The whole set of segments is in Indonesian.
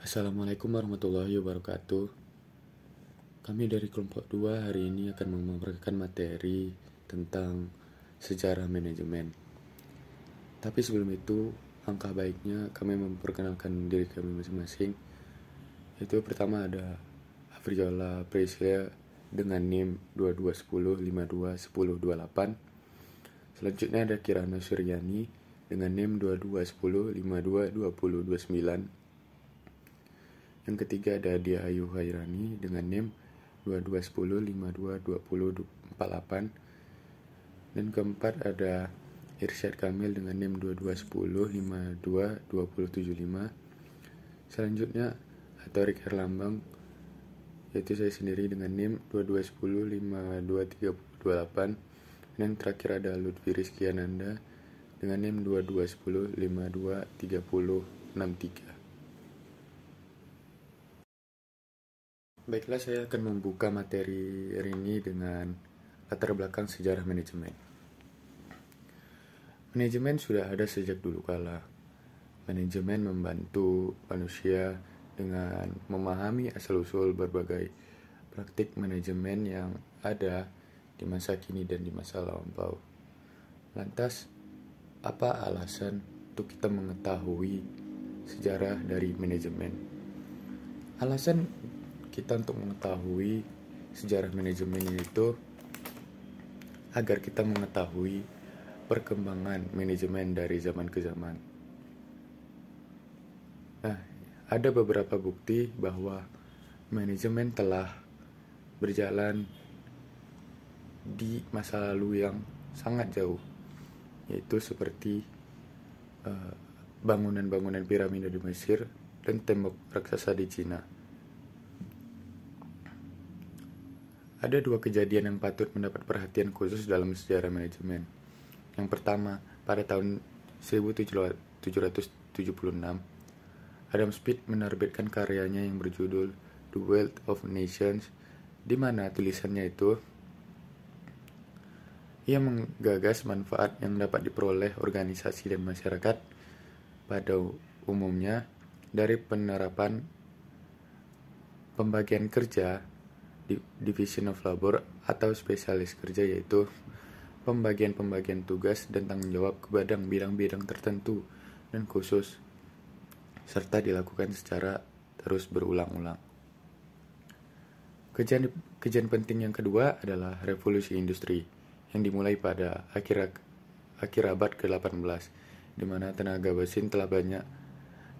Assalamualaikum warahmatullahi wabarakatuh. Kami dari kelompok 2 hari ini akan memaparkan materi tentang sejarah manajemen. Tapi sebelum itu, angka baiknya kami memperkenalkan diri kami masing-masing. Itu pertama ada Afriola Priscilla dengan NIM 2210521028. Selanjutnya ada Kirana Suryani dengan NIM 2210522029. Yang ketiga ada Dia Ayu Hairani dengan NIM 2210522048. Dan keempat ada Irsyad Kamil dengan NIM 2210522075. Selanjutnya Atorik Herlambang, yaitu saya sendiri dengan NIM 2210523028. Dan yang terakhir ada Lutfi Rizky Ananda dengan NIM 2210523063. Baiklah, saya akan membuka materi hari ini dengan latar belakang sejarah manajemen. Manajemen sudah ada sejak dulu kala. Manajemen membantu manusia dengan memahami asal-usul berbagai praktik manajemen yang ada di masa kini dan di masa lampau. Lantas, apa alasan untuk kita mengetahui sejarah dari manajemen? Alasan kita untuk mengetahui sejarah manajemen itu agar kita mengetahui perkembangan manajemen dari zaman ke zaman. Nah, ada beberapa bukti bahwa manajemen telah berjalan di masa lalu yang sangat jauh, yaitu seperti bangunan-bangunan piramida di Mesir dan tembok raksasa di Cina. Ada dua kejadian yang patut mendapat perhatian khusus dalam sejarah manajemen. Yang pertama, pada tahun 1776, Adam Smith menerbitkan karyanya yang berjudul The Wealth of Nations, di mana tulisannya itu ia menggagas manfaat yang dapat diperoleh organisasi dan masyarakat pada umumnya dari penerapan pembagian kerja, division of labor, atau spesialis kerja, yaitu pembagian tugas dan tanggung jawab kepada bidang-bidang tertentu dan khusus, serta dilakukan secara terus berulang-ulang. Kejadian penting yang kedua adalah revolusi industri yang dimulai pada akhir abad ke-18, di mana tenaga mesin telah banyak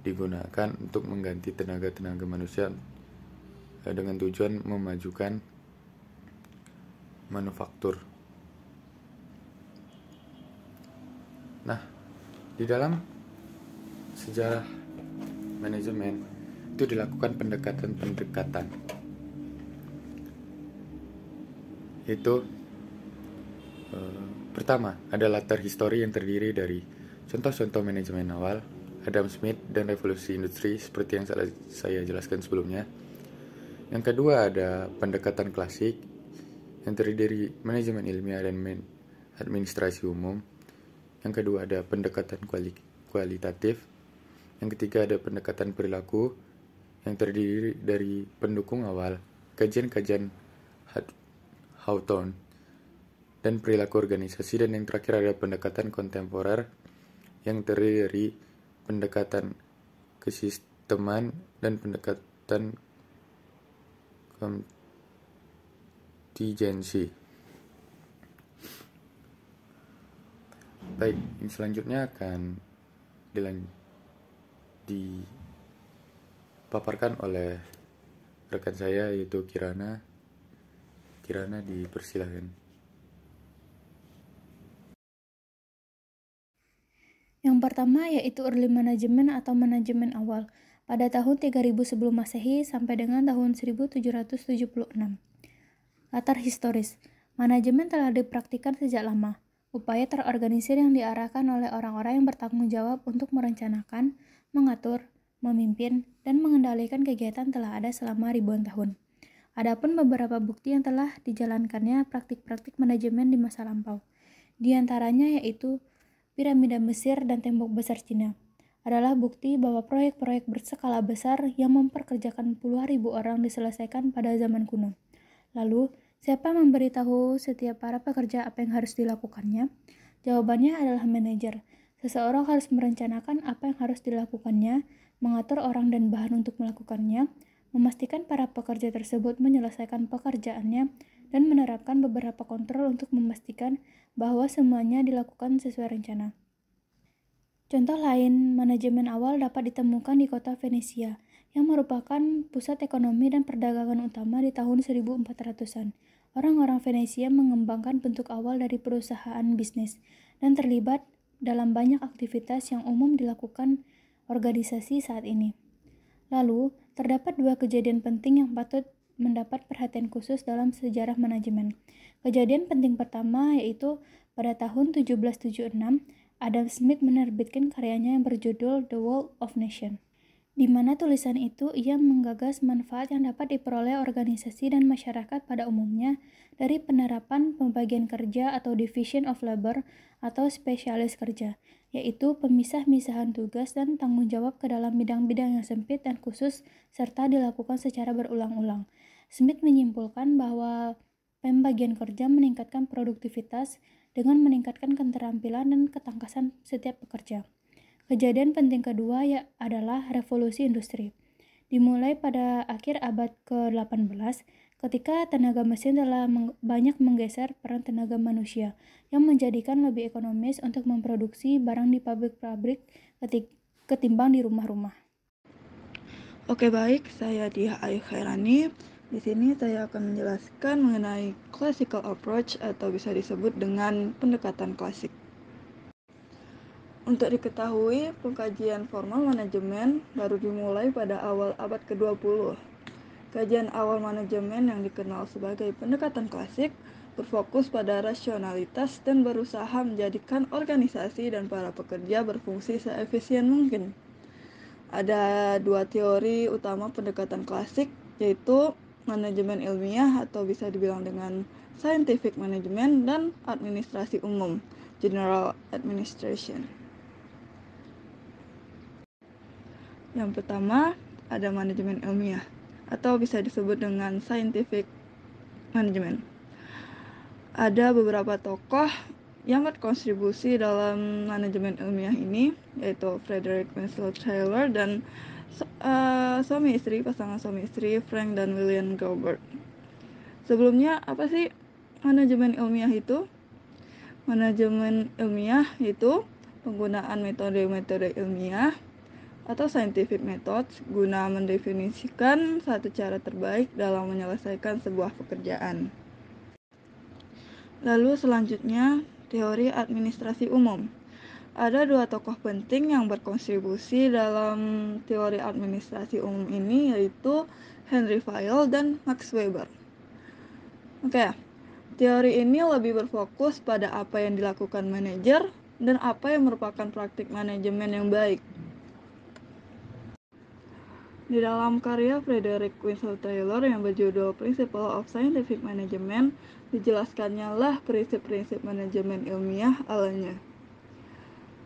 digunakan untuk mengganti tenaga manusia dengan tujuan memajukan manufaktur. Nah, di dalam sejarah manajemen itu dilakukan pendekatan, yaitu pertama ada latar histori yang terdiri dari contoh-contoh manajemen awal, Adam Smith, dan revolusi industri seperti yang saya jelaskan sebelumnya. Yang kedua ada pendekatan klasik yang terdiri dari manajemen ilmiah dan administrasi umum. Yang kedua ada pendekatan kualitatif. Yang ketiga ada pendekatan perilaku yang terdiri dari pendukung awal, kajian-kajian Hawthorne, dan perilaku organisasi. Dan yang terakhir ada pendekatan kontemporer yang terdiri dari pendekatan kesisteman dan pendekatan kontingensi. Baik, selanjutnya akan dipaparkan oleh rekan saya, yaitu Kirana. Kirana, dipersilahkan. Yang pertama yaitu early management atau manajemen awal pada tahun 3000 sebelum Masehi sampai dengan tahun 1776. Latar historis. Manajemen telah dipraktikkan sejak lama. Upaya terorganisir yang diarahkan oleh orang-orang yang bertanggung jawab untuk merencanakan, mengatur, memimpin, dan mengendalikan kegiatan telah ada selama ribuan tahun. Adapun beberapa bukti yang telah dijalankannya praktik-praktik manajemen di masa lampau. Di antaranya yaitu piramida Mesir dan tembok besar Cina. adalah bukti bahwa proyek-proyek berskala besar yang memperkerjakan puluhan ribu orang diselesaikan pada zaman kuno. Lalu, siapa memberitahu setiap para pekerja apa yang harus dilakukannya? Jawabannya adalah manajer. Seseorang harus merencanakan apa yang harus dilakukannya, mengatur orang dan bahan untuk melakukannya, memastikan para pekerja tersebut menyelesaikan pekerjaannya, dan menerapkan beberapa kontrol untuk memastikan bahwa semuanya dilakukan sesuai rencana. Contoh lain, manajemen awal dapat ditemukan di kota Venesia, yang merupakan pusat ekonomi dan perdagangan utama di tahun 1400-an. Orang-orang Venesia mengembangkan bentuk awal dari perusahaan bisnis dan terlibat dalam banyak aktivitas yang umum dilakukan organisasi saat ini. Lalu, terdapat dua kejadian penting yang patut mendapat perhatian khusus dalam sejarah manajemen. Kejadian penting pertama yaitu pada tahun 1776, Adam Smith menerbitkan karyanya yang berjudul The Wealth of Nations. Di mana tulisan itu ia menggagas manfaat yang dapat diperoleh organisasi dan masyarakat pada umumnya dari penerapan pembagian kerja atau division of labor atau spesialis kerja, yaitu pemisah-misahan tugas dan tanggung jawab ke dalam bidang-bidang yang sempit dan khusus serta dilakukan secara berulang-ulang. Smith menyimpulkan bahwa pembagian kerja meningkatkan produktivitas dengan meningkatkan keterampilan dan ketangkasan setiap pekerja. Kejadian penting kedua adalah revolusi industri. Dimulai pada akhir abad ke-18, ketika tenaga mesin telah banyak menggeser peran tenaga manusia, yang menjadikan lebih ekonomis untuk memproduksi barang di pabrik-pabrik ketimbang di rumah-rumah. Oke, baik, saya Diah Ayu Khairani. Di sini saya akan menjelaskan mengenai classical approach atau bisa disebut dengan pendekatan klasik. Untuk diketahui, pengkajian formal manajemen baru dimulai pada awal abad ke-20. Kajian awal manajemen yang dikenal sebagai pendekatan klasik berfokus pada rasionalitas dan berusaha menjadikan organisasi dan para pekerja berfungsi seefisien mungkin. Ada dua teori utama pendekatan klasik, yaitu manajemen ilmiah atau bisa dibilang dengan scientific management dan administrasi umum, general administration. Yang pertama, ada manajemen ilmiah atau bisa disebut dengan scientific management. Ada beberapa tokoh yang berkontribusi dalam manajemen ilmiah ini, yaitu Frederick Winslow Taylor dan pasangan suami istri Frank dan William Gilbert. Sebelumnya, apa sih manajemen ilmiah itu? Manajemen ilmiah itu penggunaan metode-metode ilmiah atau scientific methods guna mendefinisikan satu cara terbaik dalam menyelesaikan sebuah pekerjaan. Lalu selanjutnya, teori administrasi umum. Ada dua tokoh penting yang berkontribusi dalam teori administrasi umum ini, yaitu Henry Fayol dan Max Weber. Oke, teori ini lebih berfokus pada apa yang dilakukan manajer dan apa yang merupakan praktik manajemen yang baik. Di dalam karya Frederick Winslow Taylor yang berjudul Principle of Scientific Management, dijelaskannya lah prinsip-prinsip manajemen ilmiah alanya.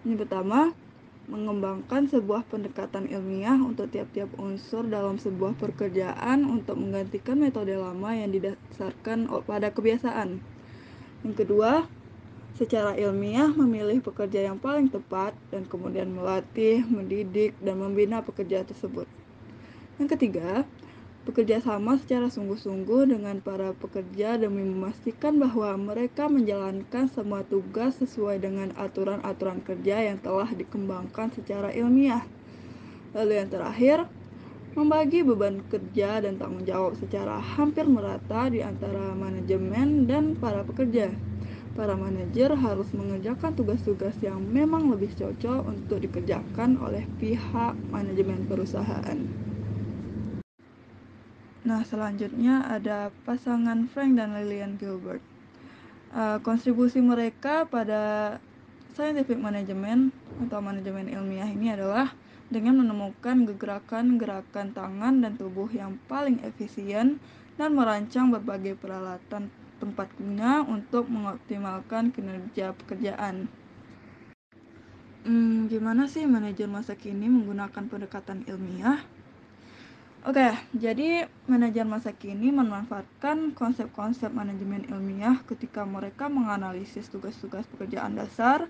Yang pertama, mengembangkan sebuah pendekatan ilmiah untuk tiap-tiap unsur dalam sebuah pekerjaan untuk menggantikan metode lama yang didasarkan pada kebiasaan. Yang kedua, secara ilmiah memilih pekerja yang paling tepat dan kemudian melatih, mendidik, dan membina pekerja tersebut. Yang ketiga, bekerja sama secara sungguh-sungguh dengan para pekerja demi memastikan bahwa mereka menjalankan semua tugas sesuai dengan aturan-aturan kerja yang telah dikembangkan secara ilmiah. Lalu yang terakhir, membagi beban kerja dan tanggung jawab secara hampir merata di antara manajemen dan para pekerja. Para manajer harus mengerjakan tugas-tugas yang memang lebih cocok untuk dikerjakan oleh pihak manajemen perusahaan. Nah, selanjutnya ada pasangan Frank dan Lillian Gilbert. Kontribusi mereka pada scientific management atau manajemen ilmiah ini adalah dengan menemukan gerakan-gerakan tangan dan tubuh yang paling efisien dan merancang berbagai peralatan tempat guna untuk mengoptimalkan kinerja pekerjaan. Gimana sih manajer masa kini menggunakan pendekatan ilmiah? Oke, jadi manajer masa kini memanfaatkan konsep-konsep manajemen ilmiah ketika mereka menganalisis tugas-tugas pekerjaan dasar,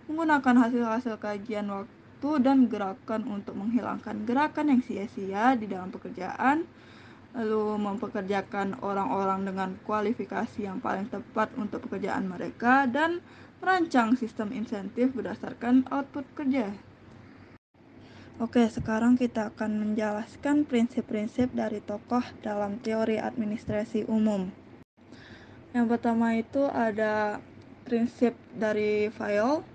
menggunakan hasil-hasil kajian waktu dan gerakan untuk menghilangkan gerakan yang sia-sia di dalam pekerjaan, lalu mempekerjakan orang-orang dengan kualifikasi yang paling tepat untuk pekerjaan mereka, dan merancang sistem insentif berdasarkan output kerja. Oke, sekarang kita akan menjelaskan prinsip-prinsip dari tokoh dalam teori administrasi umum. Yang pertama itu ada prinsip dari Fayol.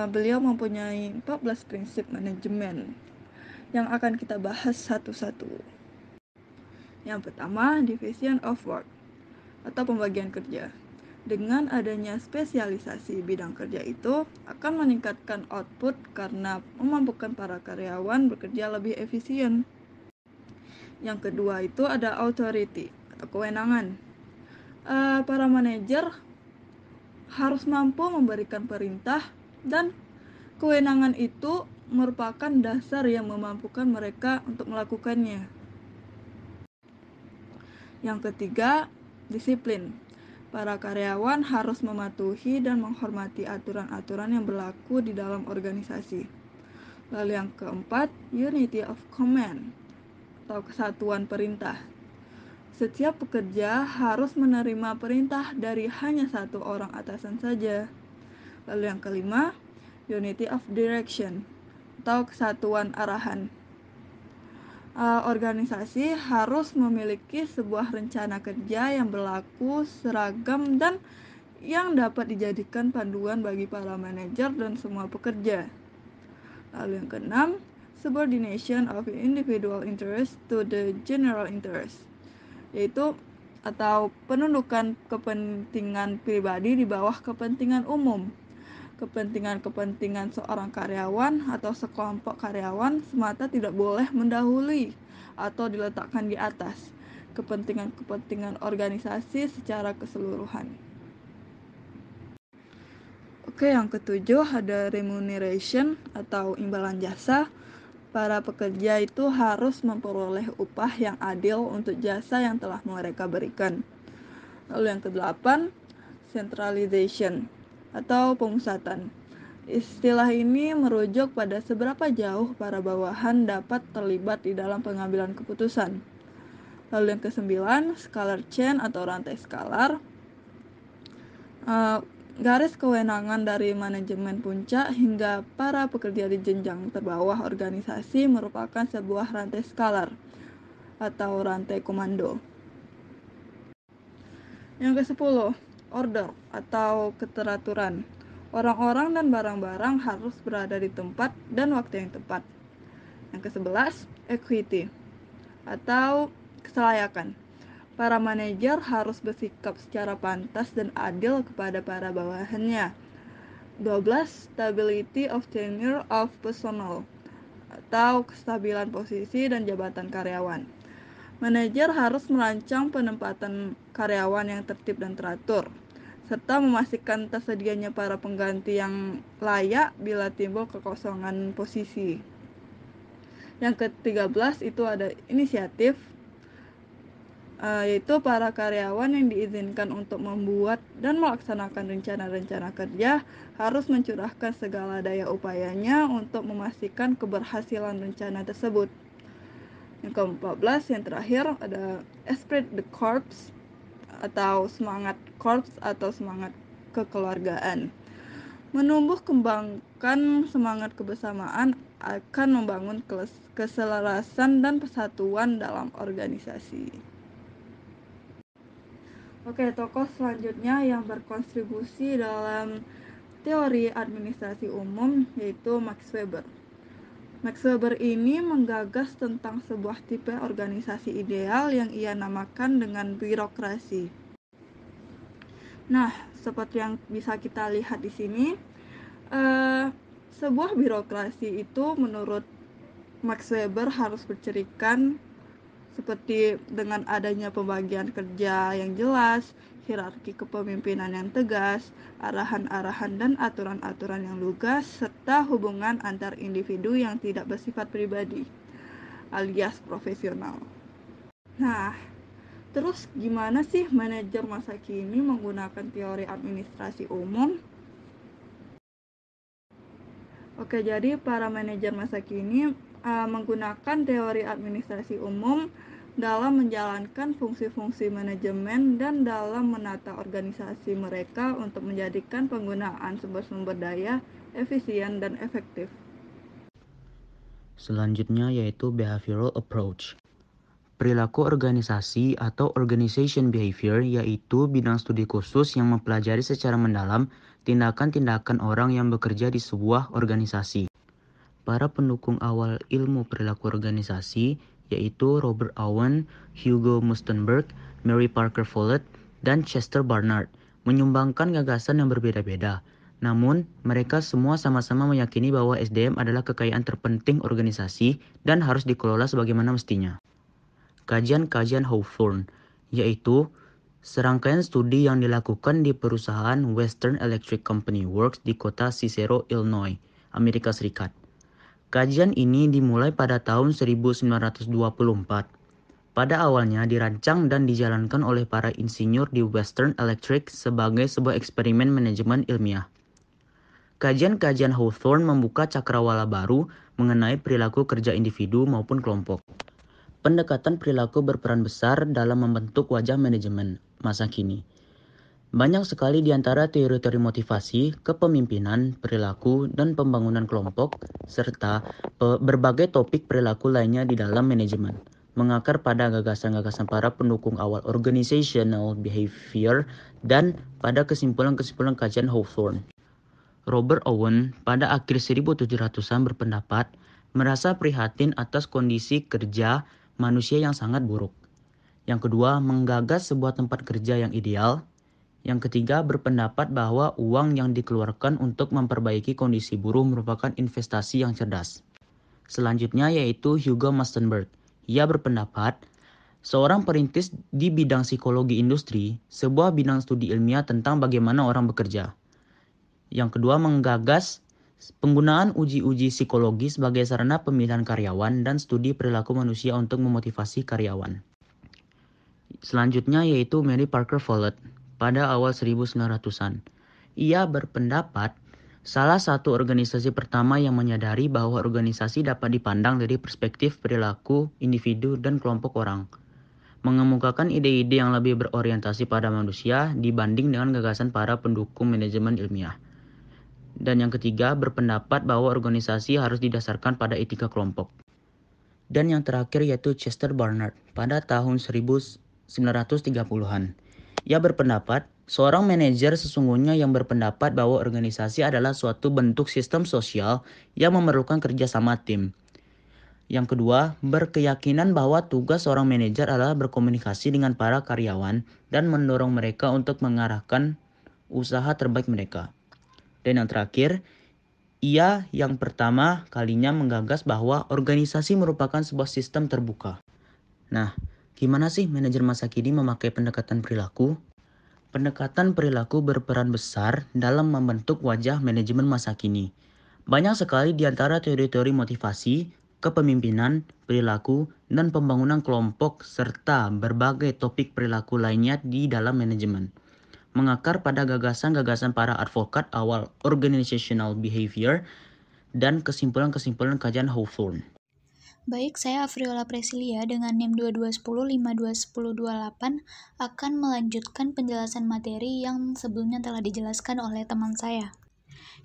Beliau mempunyai 14 prinsip manajemen yang akan kita bahas satu-satu. Yang pertama, division of work atau pembagian kerja. Dengan adanya spesialisasi bidang kerja itu akan meningkatkan output karena memampukan para karyawan bekerja lebih efisien. Yang kedua itu ada authority atau kewenangan. Para manajer harus mampu memberikan perintah dan kewenangan itu merupakan dasar yang memampukan mereka untuk melakukannya. Yang ketiga, disiplin. Para karyawan harus mematuhi dan menghormati aturan-aturan yang berlaku di dalam organisasi. Lalu yang keempat, unity of command atau kesatuan perintah. Setiap pekerja harus menerima perintah dari hanya satu orang atasan saja. Lalu yang kelima, unity of direction atau kesatuan arahan. Organisasi harus memiliki sebuah rencana kerja yang berlaku, seragam, dan yang dapat dijadikan panduan bagi para manajer dan semua pekerja. Lalu yang keenam, subordination of individual interest to the general interest, yaitu atau penundukan kepentingan pribadi di bawah kepentingan umum. Kepentingan-kepentingan seorang karyawan atau sekelompok karyawan semata tidak boleh mendahului atau diletakkan di atas kepentingan-kepentingan organisasi secara keseluruhan. Oke, yang ketujuh ada remuneration atau imbalan jasa. Para pekerja itu harus memperoleh upah yang adil untuk jasa yang telah mereka berikan. Lalu yang kedelapan, centralization atau pemusatan. Istilah ini merujuk pada seberapa jauh para bawahan dapat terlibat di dalam pengambilan keputusan. Lalu yang kesembilan, scalar chain atau rantai skalar. Garis kewenangan dari manajemen puncak hingga para pekerja di jenjang terbawah organisasi merupakan sebuah rantai skalar atau rantai komando. Yang ke-10, order atau keteraturan. Orang-orang dan barang-barang harus berada di tempat dan waktu yang tepat. Yang ke-11, equity atau keselayakan. Para manajer harus bersikap secara pantas dan adil kepada para bawahannya. 12, stability of tenure of personnel atau kestabilan posisi dan jabatan karyawan. Manajer harus merancang penempatan karyawan yang tertib dan teratur, serta memastikan tersedianya para pengganti yang layak bila timbul kekosongan posisi. Yang ke-13 itu ada inisiatif, yaitu para karyawan yang diizinkan untuk membuat dan melaksanakan rencana-rencana kerja harus mencurahkan segala daya upayanya untuk memastikan keberhasilan rencana tersebut. Yang ke-14, yang terakhir ada esprit de corps atau semangat corps atau semangat kekeluargaan. Menumbuh kembangkan semangat kebersamaan akan membangun keselarasan dan persatuan dalam organisasi. Oke, tokoh selanjutnya yang berkontribusi dalam teori administrasi umum yaitu Max Weber. Max Weber ini menggagas tentang sebuah tipe organisasi ideal yang ia namakan dengan birokrasi. Nah, seperti yang bisa kita lihat di sini, sebuah birokrasi itu menurut Max Weber harus bercirikan seperti dengan adanya pembagian kerja yang jelas, hierarki kepemimpinan yang tegas, arahan-arahan dan aturan-aturan yang lugas, serta hubungan antar individu yang tidak bersifat pribadi, alias profesional. Nah, terus gimana sih manajer masa kini menggunakan teori administrasi umum? Oke, jadi para manajer masa kini menggunakan teori administrasi umum dalam menjalankan fungsi-fungsi manajemen dan dalam menata organisasi mereka untuk menjadikan penggunaan sumber-sumber daya efisien dan efektif. Selanjutnya yaitu behavioral approach. Perilaku organisasi atau organization behavior yaitu bidang studi khusus yang mempelajari secara mendalam tindakan-tindakan orang yang bekerja di sebuah organisasi. Para pendukung awal ilmu perilaku organisasi yaitu Robert Owen, Hugo Mustenberg, Mary Parker Follett, dan Chester Barnard menyumbangkan gagasan yang berbeda-beda. Namun, mereka semua sama-sama meyakini bahwa SDM adalah kekayaan terpenting organisasi dan harus dikelola sebagaimana mestinya. Kajian-kajian Hawthorne, yaitu serangkaian studi yang dilakukan di perusahaan Western Electric Company Works di kota Cicero, Illinois, Amerika Serikat. Kajian ini dimulai pada tahun 1924. Pada awalnya dirancang dan dijalankan oleh para insinyur di Western Electric sebagai sebuah eksperimen manajemen ilmiah. Kajian-kajian Hawthorne membuka cakrawala baru mengenai perilaku kerja individu maupun kelompok. Pendekatan perilaku berperan besar dalam membentuk wajah manajemen masa kini. Banyak sekali di antara teori-teori motivasi, kepemimpinan, perilaku, dan pembangunan kelompok, serta berbagai topik perilaku lainnya di dalam manajemen, mengakar pada gagasan-gagasan para pendukung awal organizational behavior dan pada kesimpulan-kesimpulan kajian Hawthorne. Robert Owen pada akhir 1700-an berpendapat merasa prihatin atas kondisi kerja manusia yang sangat buruk. Yang kedua, menggagas sebuah tempat kerja yang ideal. Yang ketiga, berpendapat bahwa uang yang dikeluarkan untuk memperbaiki kondisi buruh merupakan investasi yang cerdas. Selanjutnya yaitu Hugo Mustenberg. Ia berpendapat, seorang perintis di bidang psikologi industri, sebuah bidang studi ilmiah tentang bagaimana orang bekerja. Yang kedua, menggagas penggunaan uji-uji psikologi sebagai sarana pemilihan karyawan dan studi perilaku manusia untuk memotivasi karyawan. Selanjutnya yaitu Mary Parker Follett. Pada awal 1900-an, ia berpendapat salah satu organisasi pertama yang menyadari bahwa organisasi dapat dipandang dari perspektif perilaku individu dan kelompok orang, mengemukakan ide-ide yang lebih berorientasi pada manusia dibanding dengan gagasan para pendukung manajemen ilmiah. Dan yang ketiga, berpendapat bahwa organisasi harus didasarkan pada etika kelompok. Dan yang terakhir yaitu Chester Barnard pada tahun 1930-an. Ia berpendapat, seorang manajer sesungguhnya yang berpendapat bahwa organisasi adalah suatu bentuk sistem sosial yang memerlukan kerjasama tim. Yang kedua, berkeyakinan bahwa tugas seorang manajer adalah berkomunikasi dengan para karyawan dan mendorong mereka untuk mengarahkan usaha terbaik mereka. Dan yang terakhir, ia yang pertama kalinya menggagas bahwa organisasi merupakan sebuah sistem terbuka. Nah, gimana sih manajer masa kini memakai pendekatan perilaku? Pendekatan perilaku berperan besar dalam membentuk wajah manajemen masa kini. Banyak sekali di antara teori-teori motivasi, kepemimpinan, perilaku, dan pembangunan kelompok serta berbagai topik perilaku lainnya di dalam manajemen. Mengakar pada gagasan-gagasan para advokat awal organizational behavior dan kesimpulan-kesimpulan kajian Hawthorne. Baik, saya Afriola Presilia dengan NIM 2210521028 akan melanjutkan penjelasan materi yang sebelumnya telah dijelaskan oleh teman saya.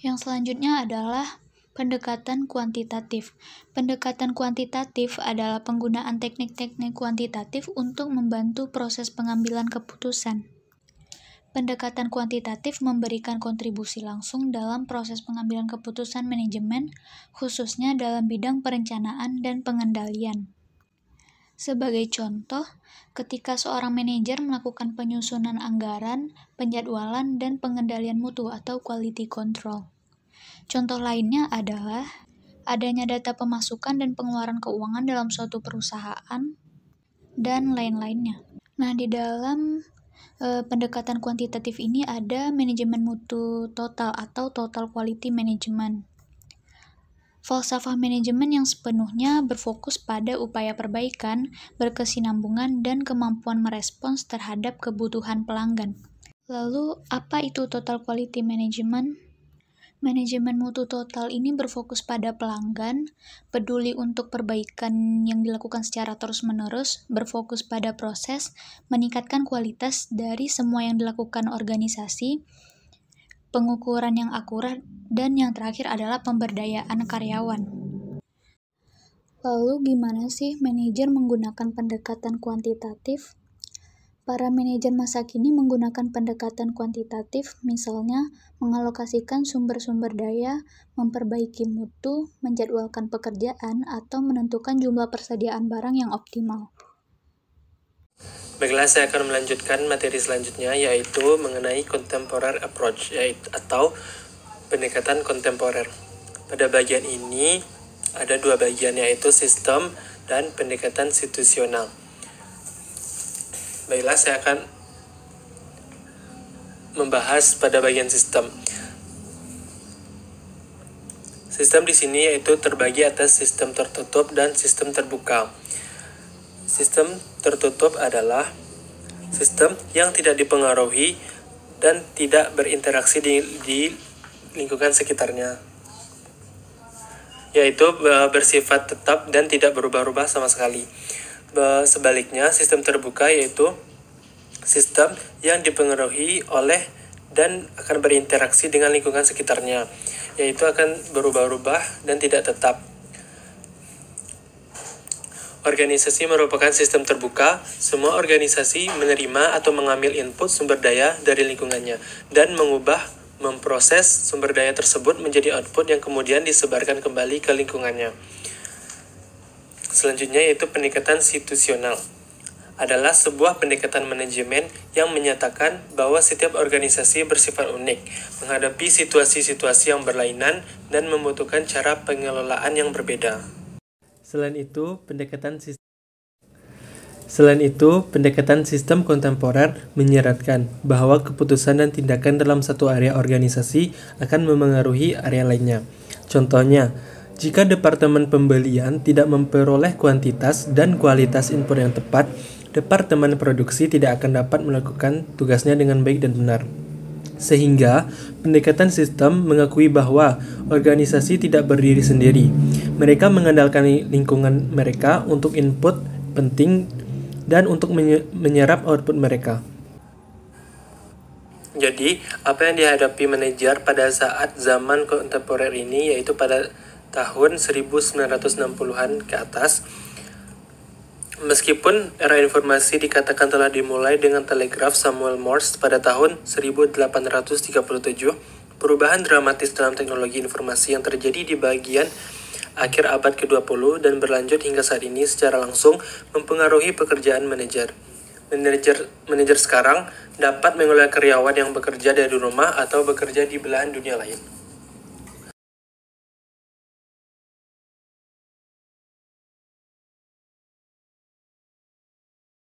Yang selanjutnya adalah pendekatan kuantitatif. Pendekatan kuantitatif adalah penggunaan teknik-teknik kuantitatif untuk membantu proses pengambilan keputusan. Pendekatan kuantitatif memberikan kontribusi langsung dalam proses pengambilan keputusan manajemen, khususnya dalam bidang perencanaan dan pengendalian. Sebagai contoh, ketika seorang manajer melakukan penyusunan anggaran, penjadwalan, dan pengendalian mutu atau quality control. Contoh lainnya adalah adanya data pemasukan dan pengeluaran keuangan dalam suatu perusahaan, dan lain-lainnya. Nah, di dalam pendekatan kuantitatif ini ada manajemen mutu total atau total quality management. Falsafah manajemen yang sepenuhnya berfokus pada upaya perbaikan, berkesinambungan, dan kemampuan merespons terhadap kebutuhan pelanggan. Lalu, apa itu total quality management? Manajemen mutu total ini berfokus pada pelanggan, peduli untuk perbaikan yang dilakukan secara terus-menerus, berfokus pada proses, meningkatkan kualitas dari semua yang dilakukan organisasi, pengukuran yang akurat, dan yang terakhir adalah pemberdayaan karyawan. Lalu gimana sih manajer menggunakan pendekatan kuantitatif? Para manajer masa kini menggunakan pendekatan kuantitatif, misalnya mengalokasikan sumber-sumber daya, memperbaiki mutu, menjadwalkan pekerjaan, atau menentukan jumlah persediaan barang yang optimal. Baiklah, saya akan melanjutkan materi selanjutnya, yaitu mengenai contemporary approach, atau pendekatan kontemporer. Pada bagian ini ada dua bagian, yaitu sistem dan pendekatan situasional. Baiklah, saya akan membahas pada bagian sistem. Sistem di sini yaitu terbagi atas sistem tertutup dan sistem terbuka. Sistem tertutup adalah sistem yang tidak dipengaruhi dan tidak berinteraksi di lingkungan sekitarnya, yaitu bersifat tetap dan tidak berubah-ubah sama sekali. Sebaliknya, sistem terbuka yaitu sistem yang dipengaruhi oleh dan akan berinteraksi dengan lingkungan sekitarnya, yaitu akan berubah-ubah dan tidak tetap. Organisasi merupakan sistem terbuka. Semua organisasi menerima atau mengambil input sumber daya dari lingkungannya dan memproses sumber daya tersebut menjadi output yang kemudian disebarkan kembali ke lingkungannya. Selanjutnya yaitu pendekatan situasional. Adalah sebuah pendekatan manajemen yang menyatakan bahwa setiap organisasi bersifat unik, menghadapi situasi-situasi yang berlainan dan membutuhkan cara pengelolaan yang berbeda. Selain itu, pendekatan sistem kontemporer menyeratkan bahwa keputusan dan tindakan dalam satu area organisasi akan memengaruhi area lainnya. Contohnya, jika departemen pembelian tidak memperoleh kuantitas dan kualitas input yang tepat, departemen produksi tidak akan dapat melakukan tugasnya dengan baik dan benar. Sehingga, pendekatan sistem mengakui bahwa organisasi tidak berdiri sendiri. Mereka mengandalkan lingkungan mereka untuk input penting dan untuk menyerap output mereka. Jadi, apa yang dihadapi manajer pada saat zaman kontemporer ini, yaitu pada tahun 1960-an ke atas. Meskipun era informasi dikatakan telah dimulai dengan telegraf Samuel Morse pada tahun 1837, perubahan dramatis dalam teknologi informasi yang terjadi di bagian akhir abad ke-20 dan berlanjut hingga saat ini secara langsung mempengaruhi pekerjaan manajer. Manajer sekarang dapat mengelola karyawan yang bekerja dari rumah atau bekerja di belahan dunia lain.